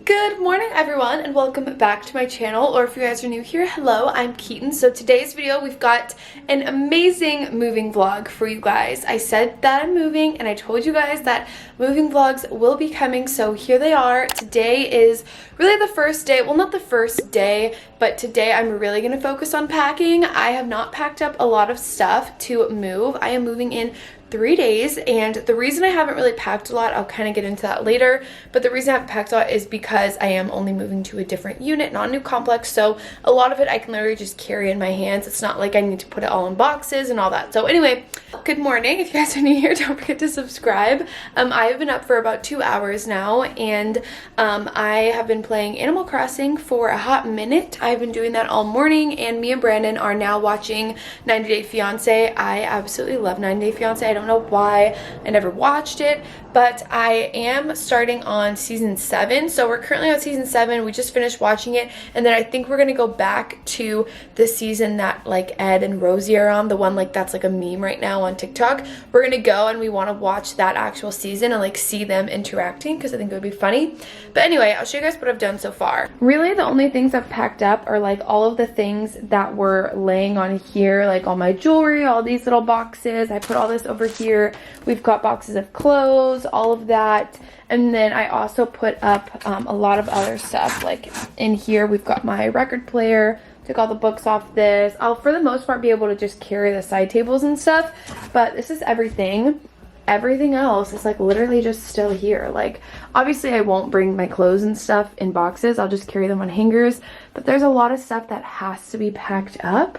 Good morning everyone and welcome back to my channel, or if you guys are new here, hello, I'm Keaton. So today's video we've got an amazing moving vlog for you guys. I said that I'm moving and I told you guys that moving vlogs will be coming, so here they are. Today is really the first day, well not the first day, but today I'm really going to focus on packing. I have not packed up a lot of stuff to move. I am moving in 3 days, and the reason I haven't really packed a lot, I'll kind of get into that later, but the reason I haven't packed a lot is because I am only moving to a different unit, not a new complex, so a lot of it I can literally just carry in my hands. It's not like I need to put it all in boxes and all that. So anyway, good morning. If you guys are new here, don't forget to subscribe. I have been up for about 2 hours now, and I have been playing Animal Crossing for a hot minute. I've been doing that all morning, and me and Brandon are now watching 90 Day Fiancé. I absolutely love 90 Day Fiancé. I don't know why I never watched it, but I am starting on season 7. So we're currently on season 7. We just finished watching it, and then I think we're gonna go back to the season that like Ed and Rosie are on, the one like that's like a meme right now on TikTok. We're gonna go and we want to watch that actual season and like see them interacting because I think it would be funny. But anyway, I'll show you guys what I've done so far. Really the only things I've packed up are like all of the things that were laying on here, like all my jewelry, all these little boxes. I put all this over here. We've got boxes of clothes, all of that, and then I also put up a lot of other stuff. Like in here we've got my record player, took all the books off this. I'll for the most part be able to just carry the side tables and stuff, but this is everything. Everything else is like literally just still here. Like obviously I won't bring my clothes and stuff in boxes, I'll just carry them on hangers, but there's a lot of stuff that has to be packed up.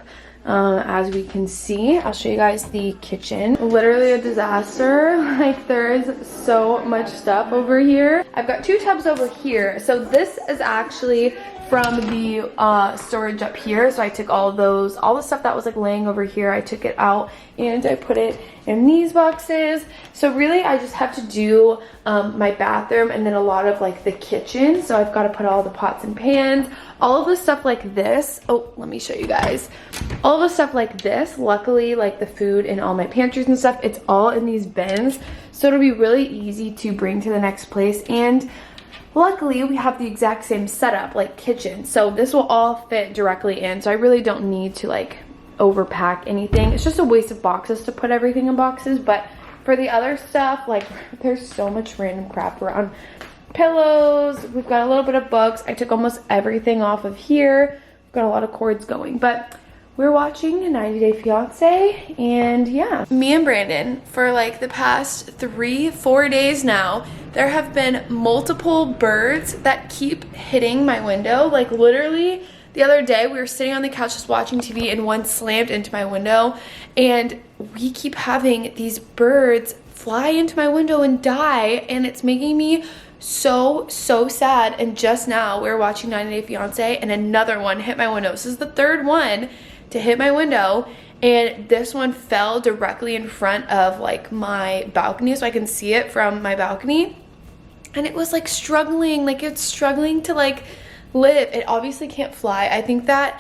As we can see, I'll show you guys the kitchen. Literally a disaster. Like there is so much stuff over here. I've got 2 tubs over here. So this is actually from the storage up here. So I took all the stuff that was like laying over here, I took it out and I put it in these boxes. So really I just have to do my bathroom and then a lot of like the kitchen. So I've got to put all the pots and pans, all of the stuff like this. Oh, let me show you guys. All the stuff like this, luckily like the food and all my pantries and stuff, it's all in these bins. So it'll be really easy to bring to the next place, and luckily we have the exact same setup, like kitchen. So this will all fit directly in. So I really don't need to like overpack anything. It's just a waste of boxes to put everything in boxes, but for the other stuff, like there's so much random crap around. Pillows, we've got a little bit of books. I took almost everything off of here. We've got a lot of cords going, but we're watching 90 Day Fiancé, and yeah. Me and Brandon, for like the past 3-4 days now, there have been multiple birds that keep hitting my window. Like literally the other day we were sitting on the couch just watching TV and one slammed into my window, and we keep having these birds fly into my window and die, and it's making me so sad. And just now we were watching 90 Day Fiancé and another one hit my window. This is the 3rd one to hit my window, and this one fell directly in front of like my balcony, so I can see it from my balcony, and it was like struggling, like it's struggling to like live. It obviously can't fly. I think that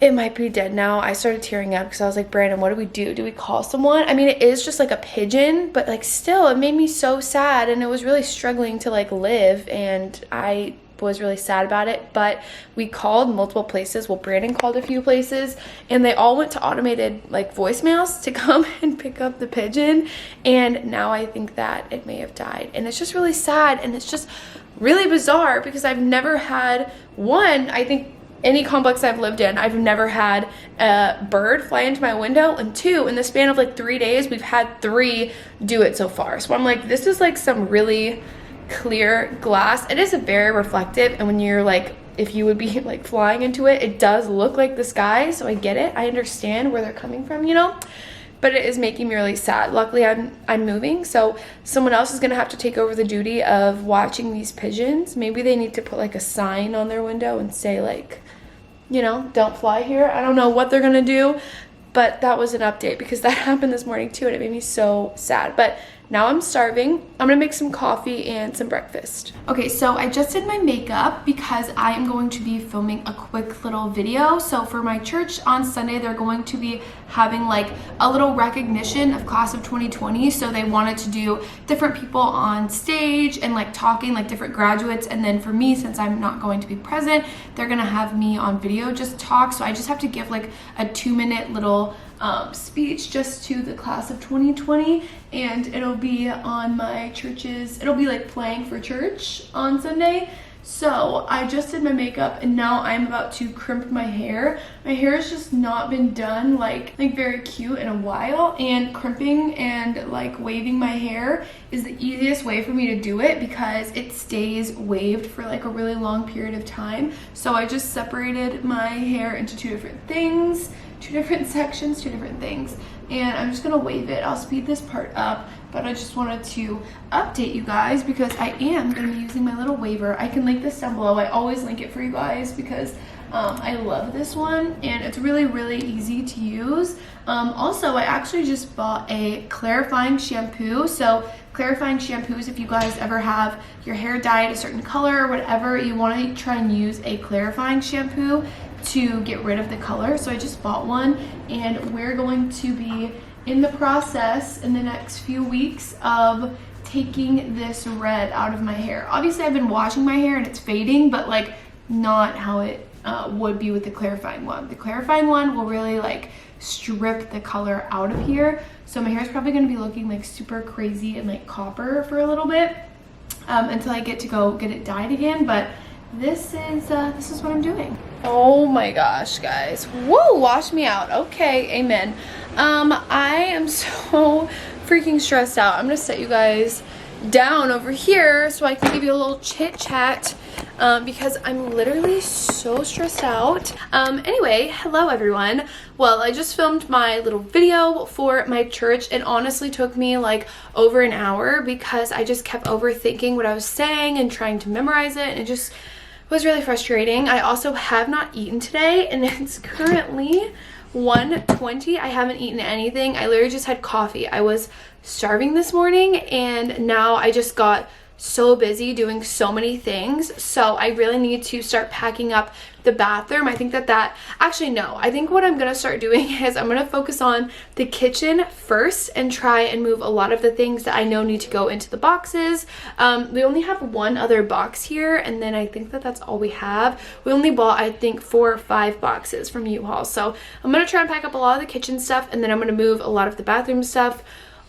it might be dead now. I started tearing up because I was like, Brandon, what do we do? Do we call someone? I mean, it is just like a pigeon, but like still it made me so sad, and it was really struggling to like live, and I was really sad about it. But we called multiple places. Well, Brandon called a few places, and they all went to automated like voicemails to come and pick up the pigeon, and now I think that it may have died, and it's just really sad, and it's just really bizarre because I've never had one, I think any complex I've lived in, I've never had a bird fly into my window, and 2, in the span of like 3 days, we've had 3 do it so far. So I'm like, this is like some really clear glass. It is very reflective, and when you're like, if you would be like flying into it, it does look like the sky. So I get it, I understand where they're coming from, you know, but it is making me really sad. Luckily I'm moving, so someone else is gonna have to take over the duty of watching these pigeons. Maybe they need to put like a sign on their window and say like, you know, don't fly here. I don't know what they're gonna do, but that was an update because that happened this morning too, and it made me so sad. But now I'm starving. I'm gonna make some coffee and some breakfast. Okay, so I just did my makeup because I am going to be filming a quick little video. So for my church on Sunday, they're going to be having like a little recognition of class of 2020. So they wanted to do different people on stage and like talking, like different graduates. And then for me, since I'm not going to be present, they're gonna have me on video just talk. So I just have to give like a 2-minute little speech just to the class of 2020, and it'll be on my church's, it'll be like playing for church on Sunday. So I just did my makeup and now I'm about to crimp my hair. My hair has just not been done like very cute in a while, and crimping and like waving my hair is the easiest way for me to do it because it stays waved for like a really long period of time. So I just separated my hair into 2 different things, 2 different sections, 2 different things, and I'm just gonna wave it. I'll speed this part up, but I just wanted to update you guys because I am gonna be using my little waver. I can link this down below. I always link it for you guys because I love this one and it's really easy to use. Also, I actually just bought a clarifying shampoo. So clarifying shampoos, if you guys ever have your hair dyed a certain color or whatever, you want to try and use a clarifying shampoo to get rid of the color. So I just bought one, and we're going to be in the process in the next few weeks of taking this red out of my hair. Obviously I've been washing my hair and it's fading, but like not how it would be with the clarifying one. The clarifying one will really like strip the color out of here. So my hair is probably going to be looking like super crazy and like copper for a little bit until I get to go get it dyed again. But this is what I'm doing. Oh my gosh, guys. Whoa, wash me out. Okay, amen. I am so freaking stressed out. I'm gonna set you guys down over here so I can give you a little chit chat because I'm literally so stressed out. Anyway, hello everyone. Well, I just filmed my little video for my church. It honestly took me like over an hour because I just kept overthinking what I was saying and trying to memorize it, and it just was really frustrating. I also have not eaten today, and it's currently 1:20. I haven't eaten anything. I literally just had coffee. I was starving this morning, and now I just got so busy doing so many things. So I really need to start packing up the bathroom. I think actually no, I think what I'm gonna start doing is I'm gonna focus on the kitchen first and try and move a lot of the things that I know need to go into the boxes. We only have one other box here, and then I think that's all we have. We only bought, I think, 4 or 5 boxes from U-Haul. So I'm gonna try and pack up a lot of the kitchen stuff, and then I'm gonna move a lot of the bathroom stuff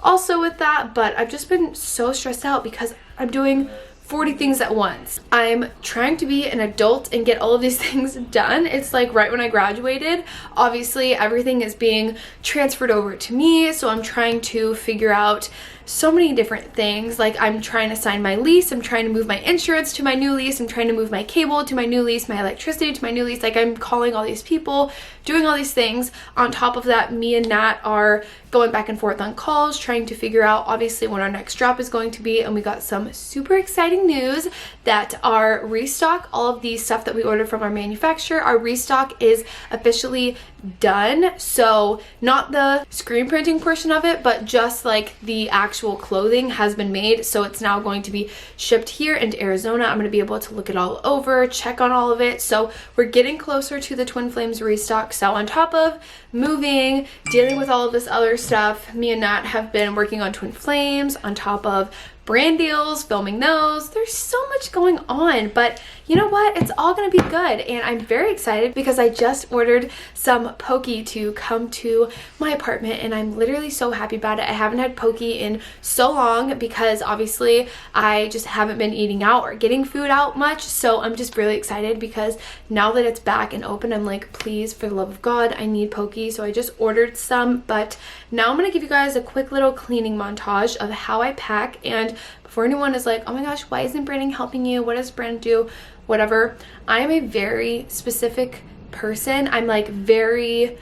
also with that. But I've just been so stressed out because I'm doing 40 things at once. I'm trying to be an adult and get all of these things done. It's like right when I graduated, obviously everything is being transferred over to me, so I'm trying to figure out so many different things. Like I'm trying to sign my lease, I'm trying to move my insurance to my new lease, I'm trying to move my cable to my new lease, my electricity to my new lease. Like I'm calling all these people, doing all these things. On top of that, me and Nat are going back and forth on calls, trying to figure out obviously when our next drop is going to be, and we got some super exciting news that our restock, all of the stuff that we ordered from our manufacturer, our restock is officially done. So not the screen printing portion of it, but just like the actual clothing has been made. So it's now going to be shipped here into Arizona. I'm going to be able to look it all over, check on all of it. So we're getting closer to the Twin Flames restock. So on top of moving, dealing with all of this other stuff, me and Nat have been working on Twin Flames on top of brand deals, filming those. There's so much going on, but you know what? It's all gonna be good, and I'm very excited because I just ordered some poke to come to my apartment, and I'm literally so happy about it. I haven't had poke in so long because obviously I just haven't been eating out or getting food out much, so I'm just really excited because now that it's back and open, I'm like, please, for the love of God, I need poke. So I just ordered some, but now I'm gonna give you guys a quick little cleaning montage of how I pack. And before anyone is like, oh my gosh, why isn't Brandon helping you? What does Brandon do? Whatever. I am a very specific person. I'm like very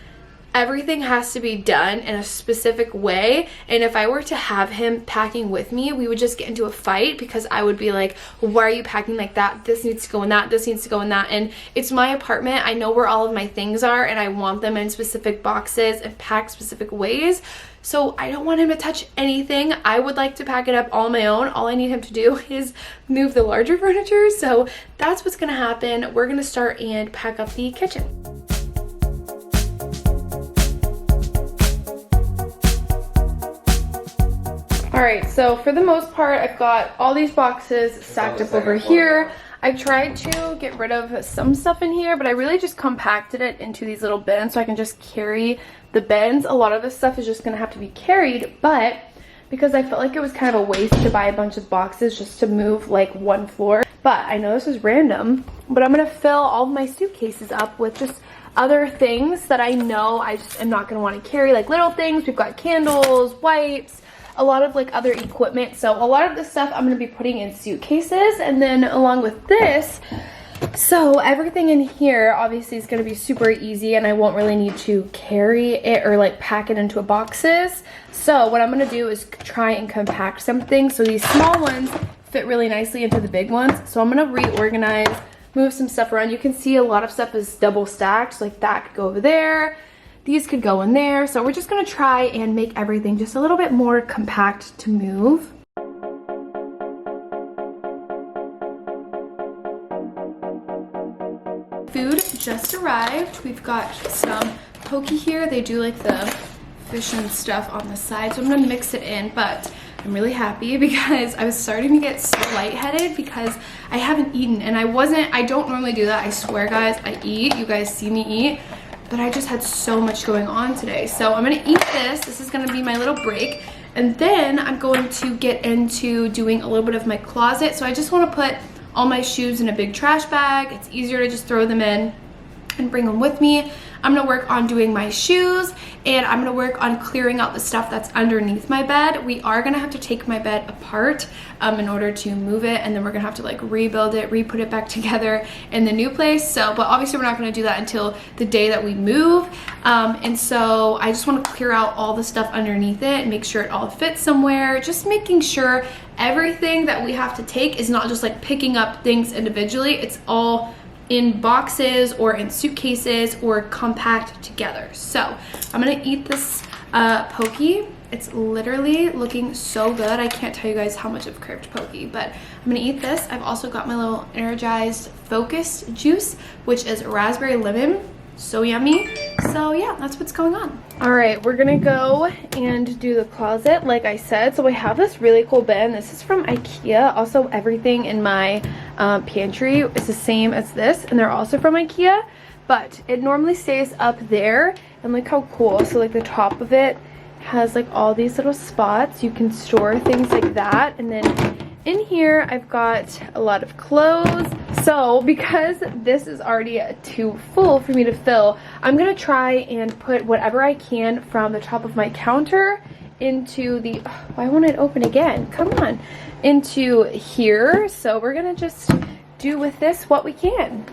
everything has to be done in a specific way, and if I were to have him packing with me, we would just get into a fight because I would be like, why are you packing like that? This needs to go in that, this needs to go in that. And it's my apartment, I know where all of my things are, and I want them in specific boxes and packed specific ways. So I don't want him to touch anything. I would like to pack it up all on my own. All I need him to do is move the larger furniture. So that's what's gonna happen. We're gonna start and pack up the kitchen. All right, so for the most part, I've got all these boxes stacked up over here. I tried to get rid of some stuff in here, but I really just compacted it into these little bins so I can just carry the bins. A lot of this stuff is just gonna have to be carried, but because I felt like it was kind of a waste to buy a bunch of boxes just to move like one floor. But I know this is random, but I'm gonna fill all of my suitcases up with just other things that I know I just am not gonna wanna carry, like little things. We've got candles, wipes, a lot of like other equipment. So a lot of this stuff I'm gonna be putting in suitcases, and then along with this, so everything in here obviously is gonna be super easy and I won't really need to carry it or like pack it into boxes. So what I'm gonna do is try and compact something so these small ones fit really nicely into the big ones. So I'm gonna reorganize, move some stuff around. You can see a lot of stuff is double stacked, so like that could go over there. These could go in there. So we're just gonna try and make everything just a little bit more compact to move. Food just arrived. We've got some poke here. They do like the fish and stuff on the side. So I'm gonna mix it in, but I'm really happy because I was starting to get so lightheaded because I haven't eaten, and I don't normally do that. I swear guys, I eat, you guys see me eat, but I just had so much going on today. So I'm gonna eat this. This is gonna be my little break. And then I'm going to get into doing a little bit of my closet. So I just wanna put all my shoes in a big trash bag. It's easier to just throw them in and bring them with me. I'm gonna work on doing my shoes, and I'm gonna work on clearing out the stuff that's underneath my bed. We are gonna have to take my bed apart in order to move it, and then we're gonna have to like rebuild it, re-put it back together in the new place. So, but obviously we're not gonna do that until the day that we move. And so I just wanna clear out all the stuff underneath it and make sure it all fits somewhere. Just making sure everything that we have to take is not just like picking up things individually. It's all in boxes or in suitcases or compact together. So I'm gonna eat this poke. It's literally looking so good. I can't tell you guys how much I've craved poke, but I'm gonna eat this. I've also got my little energized focused juice, which is raspberry lemon. So yummy. So yeah, that's what's going on. All right, we're gonna go and do the closet like I said. So I have this really cool bin. This is from IKEA. Also everything in my pantry is the same as this, and they're also from IKEA, but it normally stays up there. And look how cool. So like the top of it has like all these little spots. You can store things like that. And then in here I've got a lot of clothes. So because this is already too full for me to fill, I'm gonna try and put whatever I can from the top of my counter into the, why won't it open again? Come on, into here. So we're gonna just do with this what we can.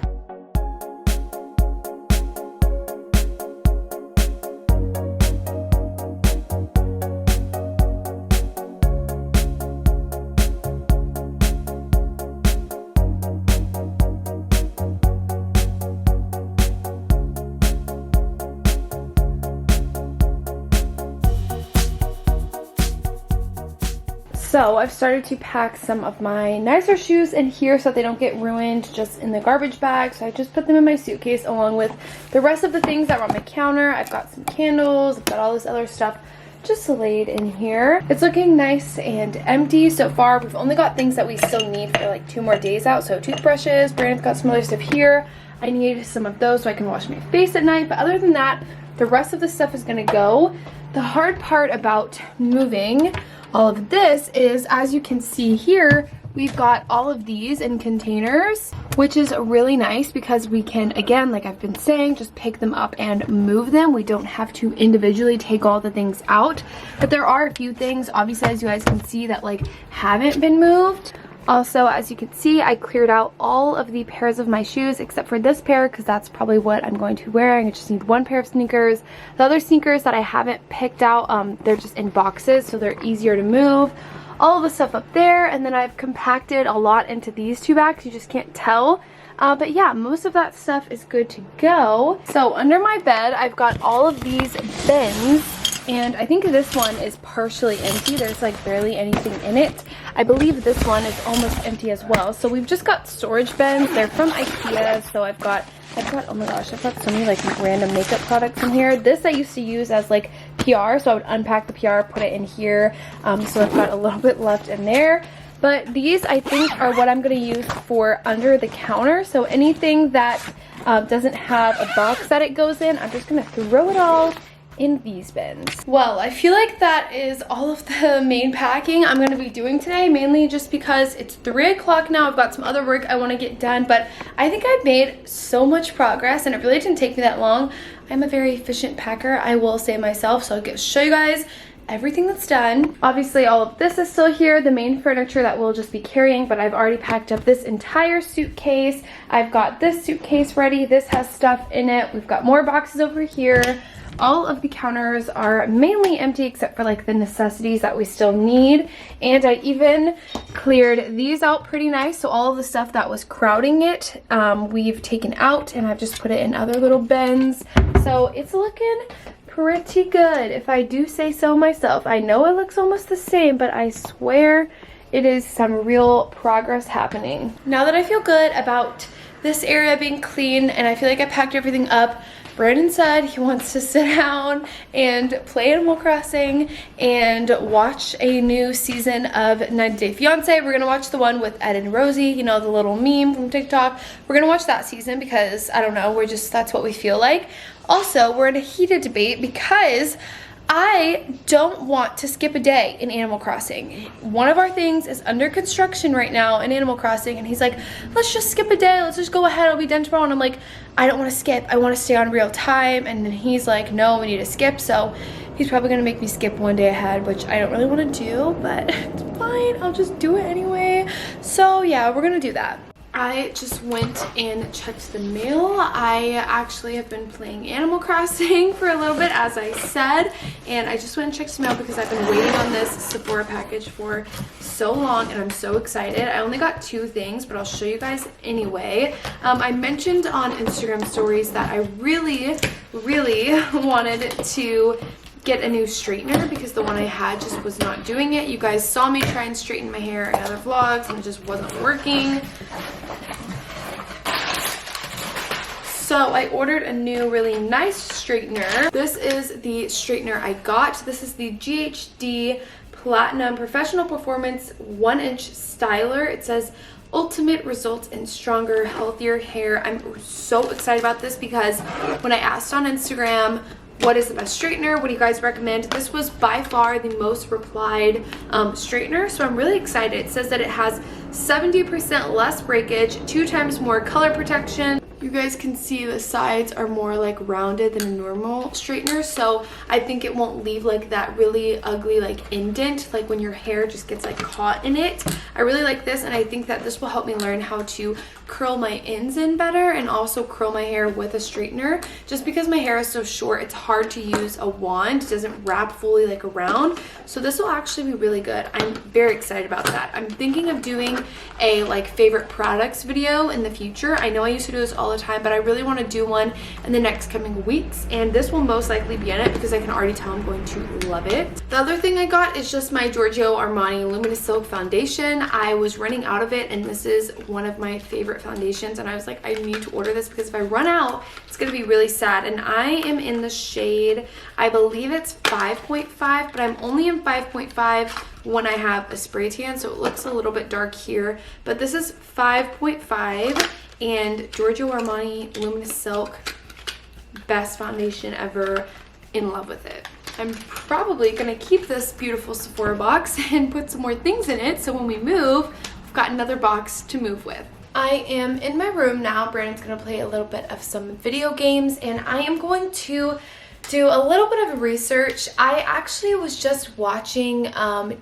So I've started to pack some of my nicer shoes in here so that they don't get ruined just in the garbage bag. So I just put them in my suitcase along with the rest of the things that were on my counter. I've got some candles, I've got all this other stuff just laid in here. It's looking nice and empty so far. We've only got things that we still need for like 2 more days out. So toothbrushes, Brandon's got some other stuff here. I need some of those so I can wash my face at night. But other than that, the rest of the stuff is gonna go. The hard part about moving all of this is, as you can see here, we've got all of these in containers, which is really nice because we can, again, like I've been saying, just pick them up and move them. We don't have to individually take all the things out. But there are a few things, obviously, as you guys can see, that like haven't been moved. Also, as you can see, I cleared out all of the pairs of my shoes except for this pair because that's probably what I'm going to be wearing. I just need one pair of sneakers. The other sneakers that I haven't picked out, they're just in boxes, so they're easier to move. All of the stuff up there, and then I've compacted a lot into these two bags. You just can't tell. But yeah, most of that stuff is good to go. So under my bed, I've got all of these bins, and I think this one is partially empty. There's like barely anything in it. I believe this one is almost empty as well. So we've just got storage bins. They're from IKEA. So I've got, oh my gosh, I've got so many like random makeup products in here. This I used to use as like PR, so I would unpack the PR, put it in here. So I've got a little bit left in there. But these I think are what I'm going to use for under the counter. So anything that doesn't have a box that it goes in, I'm just going to throw it all in these bins. Well, I feel like that is all of the main packing I'm going to be doing today, mainly just because it's 3 o'clock now. I've got some other work I want to get done, but I think I've made so much progress and it really didn't take me that long. I'm a very efficient packer, I will say myself, so I'll show you guys everything that's done. Obviously all of this is still here, the main furniture that we'll just be carrying, but I've already packed up this entire suitcase. I've got this suitcase ready. This has stuff in it. We've got more boxes over here. All of the counters are mainly empty except for like the necessities that we still need. And I even cleared these out pretty nice. So all of the stuff that was crowding it, we've taken out and I've just put it in other little bins. So it's looking pretty good, if I do say so myself. I know it looks almost the same, but I swear it is some real progress happening. Now that I feel good about this area being clean and I feel like I packed everything up, Brandon said he wants to sit down and play Animal Crossing and watch a new season of 90 Day Fiance. We're gonna watch the one with Ed and Rosie, you know, the little meme from TikTok. We're gonna watch that season because, I don't know, that's what we feel like. Also, we're in a heated debate because I don't want to skip a day in Animal Crossing. One of our things is under construction right now in Animal Crossing, and he's like, let's just skip a day, let's just go ahead, it'll be done tomorrow. And I'm like, I don't want to skip, I want to stay on real time. And then he's like, no, we need to skip. So he's probably gonna make me skip one day ahead, which I don't really want to do, but it's fine, I'll just do it anyway. So yeah, we're gonna do that. I just went and checked the mail. I actually have been playing Animal Crossing for a little bit, as I said, and I just went and checked the mail because I've been waiting on this Sephora package for so long and I'm so excited. I only got 2 things, but I'll show you guys anyway. I mentioned on Instagram stories that I really wanted to get a new straightener because the one I had just was not doing it. You guys saw me try and straighten my hair in other vlogs and it just wasn't working. So I ordered a new really nice straightener. This is the straightener I got. This is the GHD Platinum Professional Performance 1-inch styler. It says ultimate results in stronger, healthier hair. I'm so excited about this because when I asked on Instagram, what is the best straightener? What do you guys recommend? This was by far the most replied straightener, so I'm really excited. It says that it has 70% less breakage, 2 times more color protection. You guys can see the sides are more like rounded than a normal straightener, so I think it won't leave like that really ugly like indent, like when your hair just gets like caught in it. I really like this, and I think that this will help me learn how to curl my ends in better and also curl my hair with a straightener. Just because my hair is so short, it's hard to use a wand. It doesn't wrap fully like around, so this will actually be really good. I'm very excited about that. I'm thinking of doing a like favorite products video in the future. I know I used to do this all the time, but I really want to do one in the next coming weeks, and this will most likely be in it because I can already tell I'm going to love it. The other thing I got is just my Giorgio Armani Luminous Silk foundation. I was running out of it, and this is one of my favorite foundations, and I was like, I need to order this because if I run out, it's gonna be really sad. And I am in the shade, I believe it's 5.5, but I'm only in 5.5 when I have a spray tan, so it looks a little bit dark here, but this is 5.5, and Giorgio Armani Luminous Silk, best foundation ever, in love with it. I'm probably gonna keep this beautiful Sephora box and put some more things in it, so when we move, we've got another box to move with. I am in my room now. Brandon's gonna play a little bit of some video games, and I am going to do a little bit of research. I actually was just watching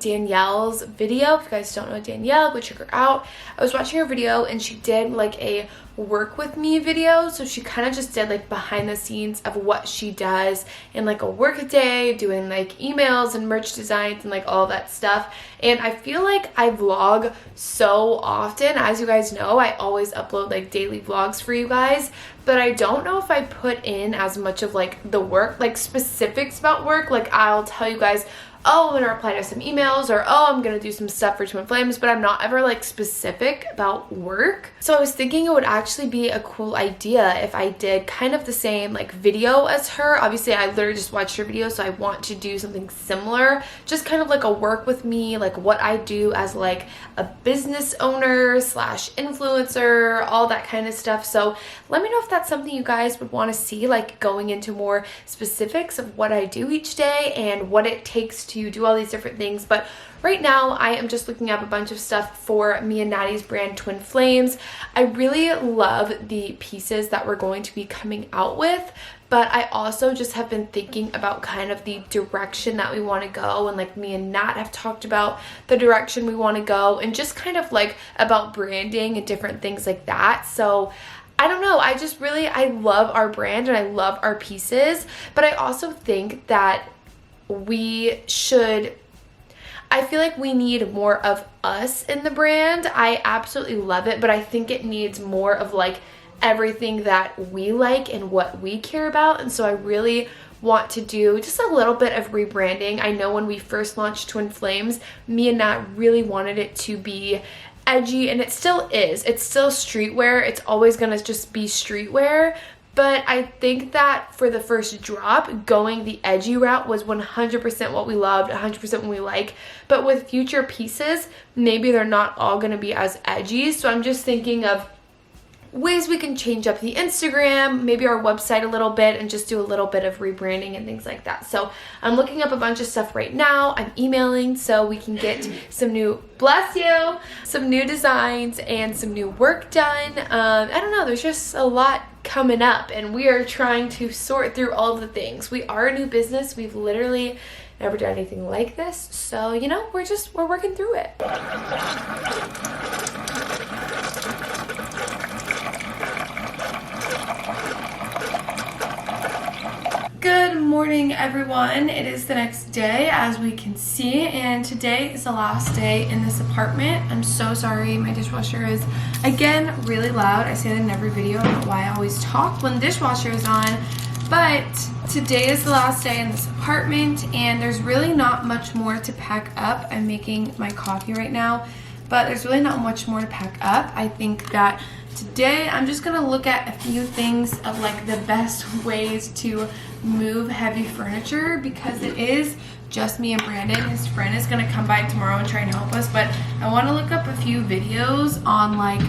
Danielle's video. If you guys don't know Danielle, go check her out. I was watching her video and she did like a work with me video. So she kind of just did like behind the scenes of what she does in like a work day, doing like emails and merch designs and like all that stuff. And I feel like I vlog so often. As you guys know, I always upload like daily vlogs for you guys, but I don't know if I put in as much of like the work, like specifics about work. Like I'll tell you guys, oh, I'm gonna reply to some emails, or oh, I'm gonna do some stuff for Twin Flames, but I'm not ever like specific about work. So I was thinking it would actually be a cool idea if I did kind of the same like video as her. Obviously I literally just watched her video, so I want to do something similar, just kind of like a work with me, like what I do as like a business owner slash influencer, all that kind of stuff. So let me know if that's something you guys would want to see, like going into more specifics of what I do each day and what it takes to do all these different things. But right now I am just looking up a bunch of stuff for me and Natty's brand Twin Flames. I really love the pieces that we're going to be coming out with, but I also just have been thinking about kind of the direction that we want to go, and like me and Nat have talked about the direction we want to go, and just kind of like about branding and different things like that. So I don't know, I love our brand and I love our pieces, but I also think that I feel like we need more of us in the brand. I absolutely love it, but I think it needs more of like everything that we like and what we care about. And so I really want to do just a little bit of rebranding. I know when we first launched Twin Flames, me and Nat really wanted it to be edgy, and it still is. It's still streetwear. It's always gonna just be streetwear. But I think that for the first drop, going the edgy route was 100% what we loved, 100% what we like. But with future pieces, maybe they're not all going to be as edgy. So I'm just thinking of ways we can change up the Instagram, maybe our website a little bit, and just do a little bit of rebranding and things like that. So I'm looking up a bunch of stuff right now. I'm emailing so we can get some new, bless you, some new designs and some new work done. I don't know, there's just a lot coming up, and we are trying to sort through all of the things. We are a new business. We've literally never done anything like this. So, you know, we're working through it. Good morning, everyone. It is the next day, as we can see, and today is the last day in this apartment. I'm so sorry. My dishwasher is, again, really loud. I say that in every video. I don't know why I always talk when the dishwasher is on, but today is the last day in this apartment, and there's really not much more to pack up. I'm making my coffee right now, but there's really not much more to pack up. I think that today I'm just gonna look at a few things of like the best ways to move heavy furniture, because it is just me and Brandon. His friend is gonna come by tomorrow and try and help us, but I want to look up a few videos on like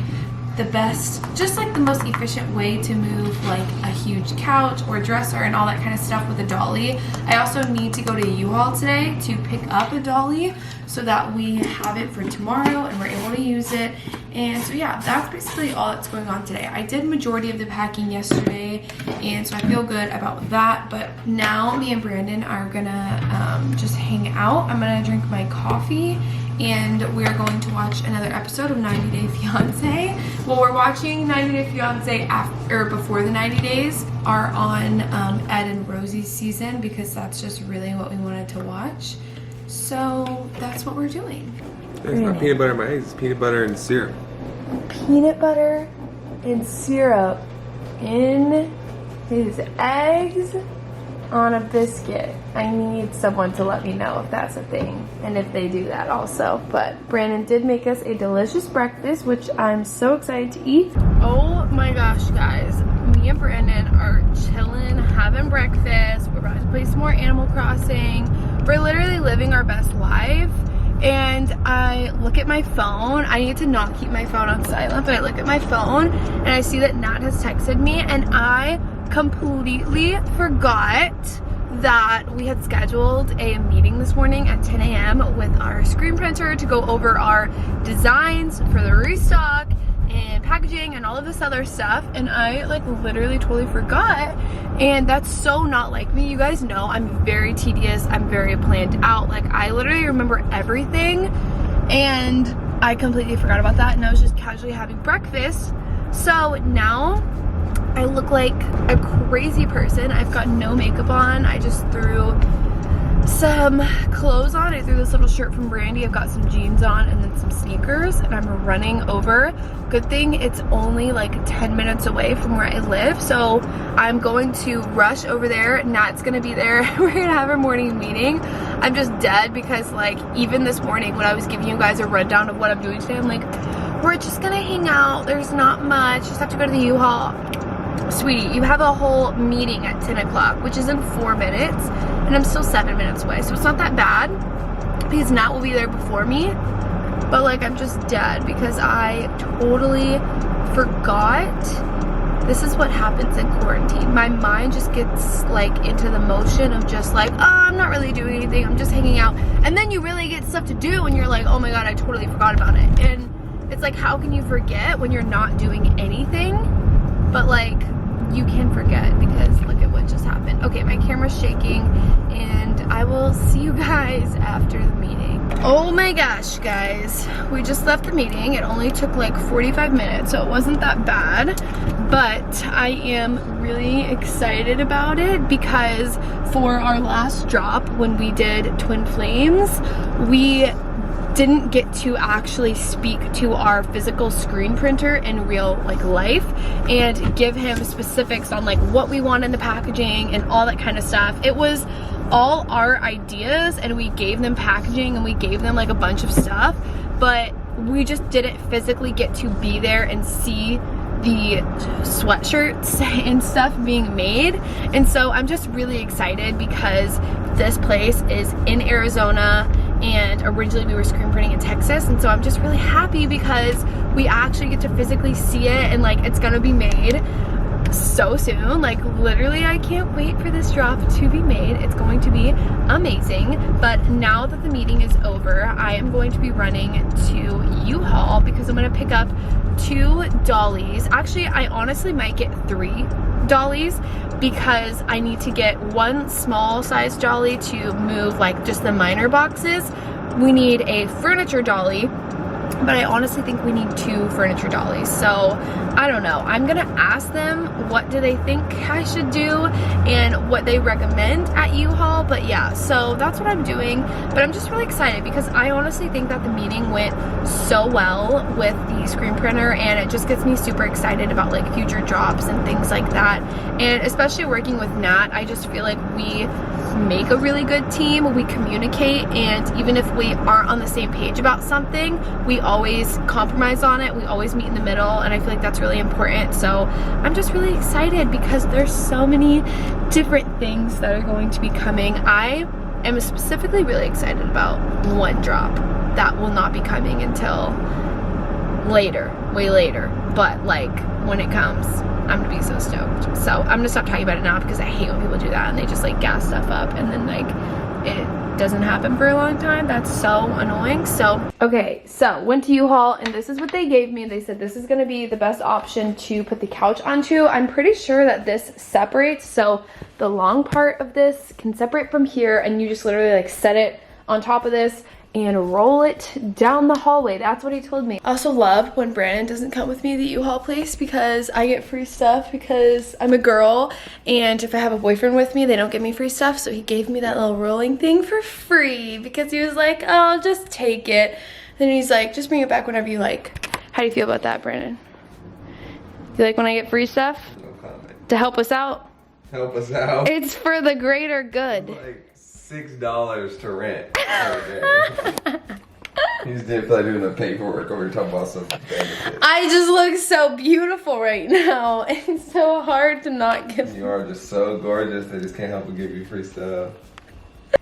the best, just like the most efficient way to move like a huge couch or dresser and all that kind of stuff with a dolly. I also need to go to U-Haul today to pick up a dolly so that we have it for tomorrow and we're able to use it. And so yeah, that's basically all that's going on today. I did majority of the packing yesterday, and so I feel good about that. But now me and Brandon are gonna just hang out. I'm gonna drink my coffee, and we're going to watch another episode of 90 Day Fiance. Well, we're watching 90 Day Fiance after, before the 90 days are on Ed and Rosie's season, because that's just really what we wanted to watch. So that's what we're doing. It's not peanut butter in my eggs, it's peanut butter and syrup. Peanut butter and syrup in his eggs on a biscuit. I need someone to let me know if that's a thing and if they do that also. But Brandon did make us a delicious breakfast, which I'm so excited to eat. Oh my gosh, guys. Me and Brandon are chilling, having breakfast. We're about to play some more Animal Crossing. We're literally living our best life. And I look at my phone. I need to not keep my phone on silent, but I look at my phone and I see that Nat has texted me, and I completely forgot that we had scheduled a meeting this morning at 10 a.m. with our screen printer to go over our designs for the restock. and packaging and all of this other stuff, and I like literally totally forgot. And that's so not like me. You guys know I'm very tedious, I'm very planned out. Like I literally remember everything, and I completely forgot about that, and I was just casually having breakfast. So now I look like a crazy person. I've got no makeup on. I just threw some clothes on. I threw this little shirt from Brandy. I've got some jeans on and then some sneakers, and I'm running over. Good thing it's only like 10 minutes away from where I live, so I'm going to rush over there. Nat's gonna be there. We're gonna have our morning meeting. I'm just dead because like even this morning when I was giving you guys a rundown of what I'm doing today, I'm like, we're just gonna hang out. There's not much. Just have to go to the U-Haul. Sweetie, you have a whole meeting at 10 o'clock, which is in 4 minutes, and I'm still 7 minutes away, so it's not that bad because Nat will be there before me. But like I'm just dead because I totally forgot. This is what happens in quarantine. My mind just gets like into the motion of just like, oh, I'm not really doing anything, I'm just hanging out, and then you really get stuff to do and you're like, oh my god, I totally forgot about it. And it's like, how can you forget when you're not doing anything? But like you can forget because look at what just happened. Okay, my camera's shaking, and I will see you guys after the meeting. Oh my gosh, guys, we just left the meeting. It only took like 45 minutes, so it wasn't that bad, but I am really excited about it because for our last drop when we did Twin Flames, we didn't get to actually speak to our physical screen printer in real like life and give him specifics on like what we want in the packaging and all that kind of stuff. It was all our ideas, and we gave them packaging and we gave them like a bunch of stuff, but we just didn't physically get to be there and see the sweatshirts and stuff being made. And so I'm just really excited because this place is in Arizona, and originally we were screen printing in Texas, and so I'm just really happy because we actually get to physically see it, and like it's gonna be made so soon. Like literally I can't wait for this drop to be made. It's going to be amazing. But now that the meeting is over, I am going to be running to U-Haul because I'm going to pick up 2 dollies. Actually, I honestly might get 3 dollies because I need to get 1 small size dolly to move like just the minor boxes. We need a furniture dolly, but I honestly think we need 2 furniture dollies. So I don't know. I'm gonna ask them what do they think I should do and what they recommend at U-Haul. But yeah, so that's what I'm doing. But I'm just really excited because I honestly think that the meeting went so well with the screen printer, and it just gets me super excited about like future drops and things like that. And especially working with Nat, I just feel like we make a really good team. We communicate, and even if we aren't on the same page about something, we always compromise on it. We always meet in the middle, and I feel like that's really important. So I'm just really excited because there's so many different things that are going to be coming. I am specifically really excited about 1 drop that will not be coming until later, way later, but like when it comes, I'm gonna be so stoked. So I'm gonna stop talking about it now because I hate when people do that and they just like gas stuff up and then like it doesn't happen for a long time. That's so annoying. So okay, so went to U-Haul, and this is what they gave me. They said this is gonna be the best option to put the couch onto. I'm pretty sure that this separates, so the long part of this can separate from here, and you just literally like set it on top of this and roll it down the hallway. That's what he told me. I also love when Brandon doesn't come with me to the U-Haul place because I get free stuff because I'm a girl, and if I have a boyfriend with me, they don't give me free stuff. So he gave me that little rolling thing for free because he was like, oh, just take it. Then he's like, just bring it back whenever you like. How do you feel about that, Brandon? You like when I get free stuff? No comment. To help us out? Help us out. It's for the greater good. Like $6 to rent per day. You just didn't feel like doing the paperwork over here talking about some benefits. I just look so beautiful right now. It's so hard to not give. You are just so gorgeous, they just can't help but give you free stuff.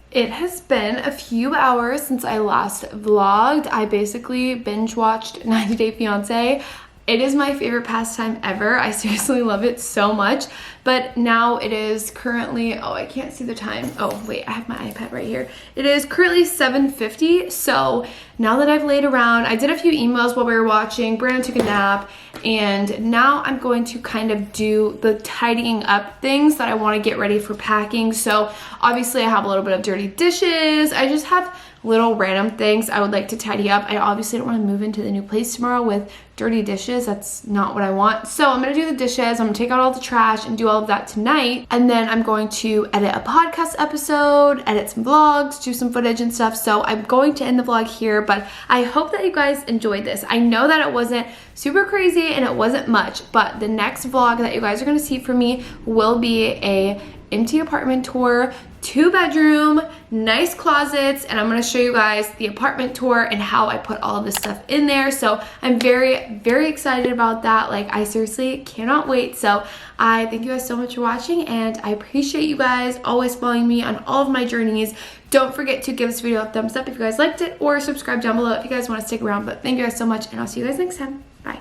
It has been a few hours since I last vlogged. I basically binge watched 90 Day Fiancé. It is my favorite pastime ever. I seriously love it so much. But now it is currently, oh, I can't see the time. Oh, wait, I have my iPad right here. It is currently 7:50, so now that I've laid around, I did a few emails while we were watching, Brandon took a nap, and now I'm going to kind of do the tidying up things that I want to get ready for packing. So obviously I have a little bit of dirty dishes. I just have little random things I would like to tidy up. I obviously don't want to move into the new place tomorrow with dirty dishes. That's not what I want. So I'm going to do the dishes. I'm going to take out all the trash and do all of that tonight. And then I'm going to edit a podcast episode, edit some vlogs, do some footage and stuff. So I'm going to end the vlog here, but I hope that you guys enjoyed this. I know that it wasn't super crazy and it wasn't much, but the next vlog that you guys are going to see from me will be a empty apartment tour, 2-bedroom, nice closets, and I'm going to show you guys the apartment tour and how I put all of this stuff in there. So I'm very, very excited about that. Like, I seriously cannot wait. So I thank you guys so much for watching, and I appreciate you guys always following me on all of my journeys. Don't forget to give this video a thumbs up if you guys liked it, or subscribe down below if you guys want to stick around. But thank you guys so much, and I'll see you guys next time. Bye.